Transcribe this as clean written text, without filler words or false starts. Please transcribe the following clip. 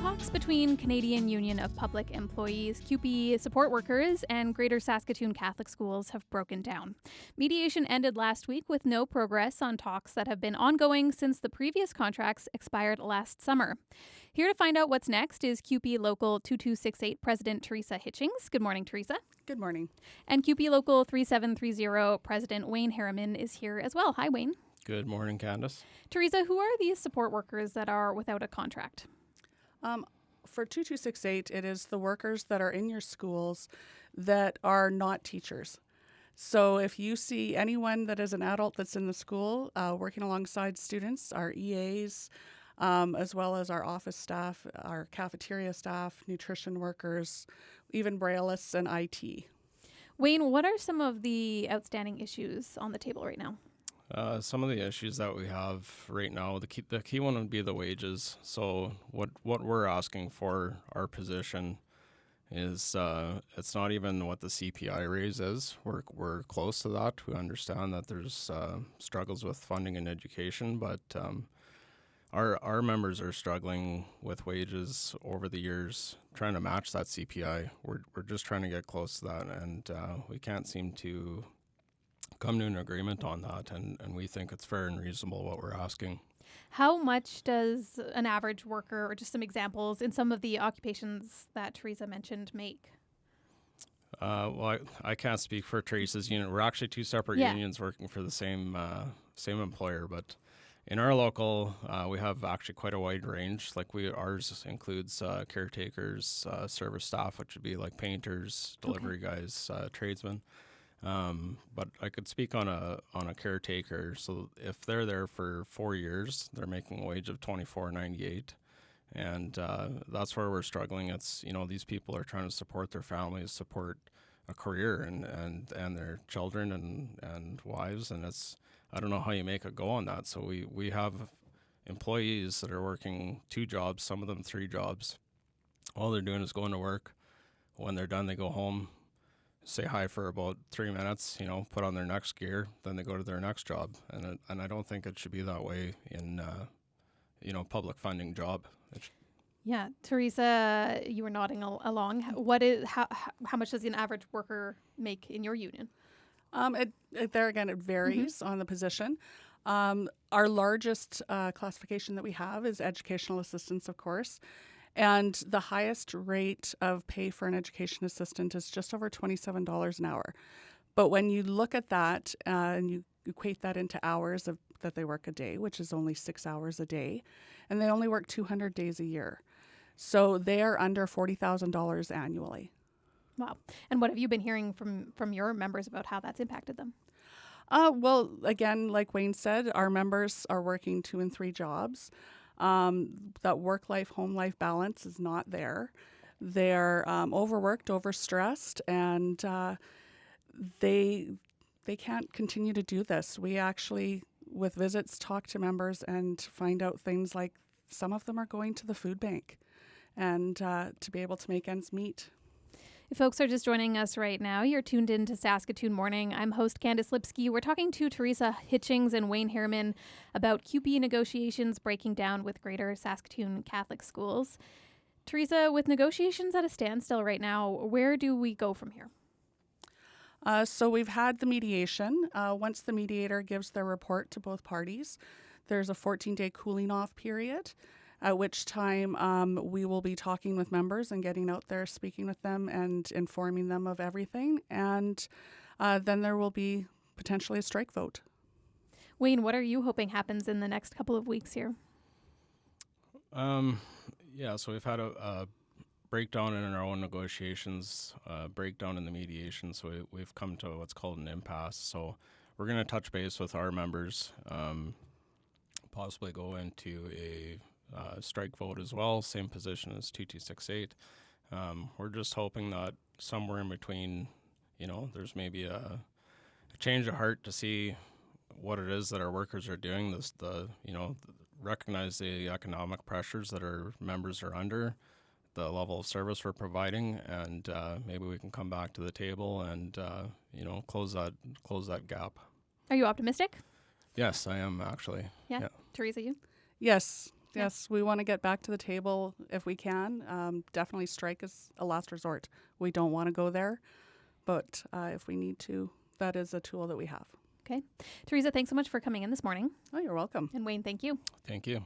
Talks between Canadian Union of Public Employees, CUPE support workers, and Greater Saskatoon Catholic Schools have broken down. Mediation ended last week with no progress on talks that have been ongoing since the previous contracts expired last summer. Here to find out what's next is CUPE Local 2268 President Teresa Hitchings. Good morning, Teresa. Good morning. And CUPE Local 3730 President Wayne Harriman is here as well. Hi, Wayne. Good morning, Candace. Teresa, who are these support workers that are without a contract? For 2268, it is the workers that are in your schools that are not teachers. So if you see anyone that is an adult that's in the school working alongside students, our EAs, as well as our office staff, our cafeteria staff, nutrition workers, even Braillists and IT. Wayne, what are some of the outstanding issues on the table right now? Some of the issues that we have right now, the key one would be the wages. So what we're asking for our position is it's not even what the CPI raise is. We're close to that. We understand that there's struggles with funding in education, but our members are struggling with wages over the years, trying to match that CPI. We're just trying to get close to that, and we can't seem to come to an agreement on that, and we think it's fair and reasonable what we're asking. How much does an average worker, or just some examples in some of the occupations that Teresa mentioned, make? Well, I can't speak for Teresa's unit. We're actually two separate unions working for the same employer, but in our local, we have actually quite a wide range. Like ours includes caretakers, service staff, which would be like painters, delivery guys, tradesmen. But I could speak on a caretaker. So if they're there for 4 years, they're making a wage of $24.98, and that's where we're struggling. It's these people are trying to support their families, support a career, and their children and wives, and I don't know how you make a go on that. So we have employees that are working 2 jobs, some of them 3 jobs. All they're doing is going to work. When they're done, they go home, say hi for about 3 minutes, put on their next gear, then they go to their next job. And I don't think it should be that way in, public funding job. Yeah, Teresa, you were nodding along. How much does an average worker make in your union? It varies on the position. Our largest classification that we have is educational assistants, of course. And the highest rate of pay for an education assistant is just over $27 an hour. But when you look at that and you equate that into hours that they work a day, which is only 6 hours a day, and they only work 200 days a year. So they are under $40,000 annually. Wow. And what have you been hearing from your members about how that's impacted them? Well, again, like Wayne said, our members are working 2 and 3 jobs. That work-life, home-life balance is not there. They're overworked, overstressed, and they can't continue to do this. We actually, with visits, talk to members and find out things like some of them are going to the food bank and to be able to make ends meet. If folks are just joining us right now, you're tuned in to Saskatoon Morning. I'm host Candace Lipsky. We're talking to Teresa Hitchings and Wayne Harriman about CUPE negotiations breaking down with Greater Saskatoon Catholic Schools. Teresa, with negotiations at a standstill right now, where do we go from here? So we've had the mediation. Once the mediator gives their report to both parties, there's a 14-day cooling off period, at which time we will be talking with members and getting out there, speaking with them and informing them of everything. And then there will be potentially a strike vote. Wayne, what are you hoping happens in the next couple of weeks here? So we've had a breakdown in our own negotiations, breakdown in the mediation. So we've come to what's called an impasse. So we're going to touch base with our members, possibly go into a strike vote as well, same position as 2268. We're just hoping that somewhere in between, there's maybe a change of heart to see what it is that our workers are doing. Recognize the economic pressures that our members are under, the level of service we're providing, and maybe we can come back to the table and close that gap. Are you optimistic? Yes, I am actually. Yeah. Teresa, you? Yes. Yes, we want to get back to the table if we can. Definitely strike is a last resort. We don't want to go there, but if we need to, that is a tool that we have. Okay. Teresa, thanks so much for coming in this morning. Oh, you're welcome. And Wayne, thank you. Thank you.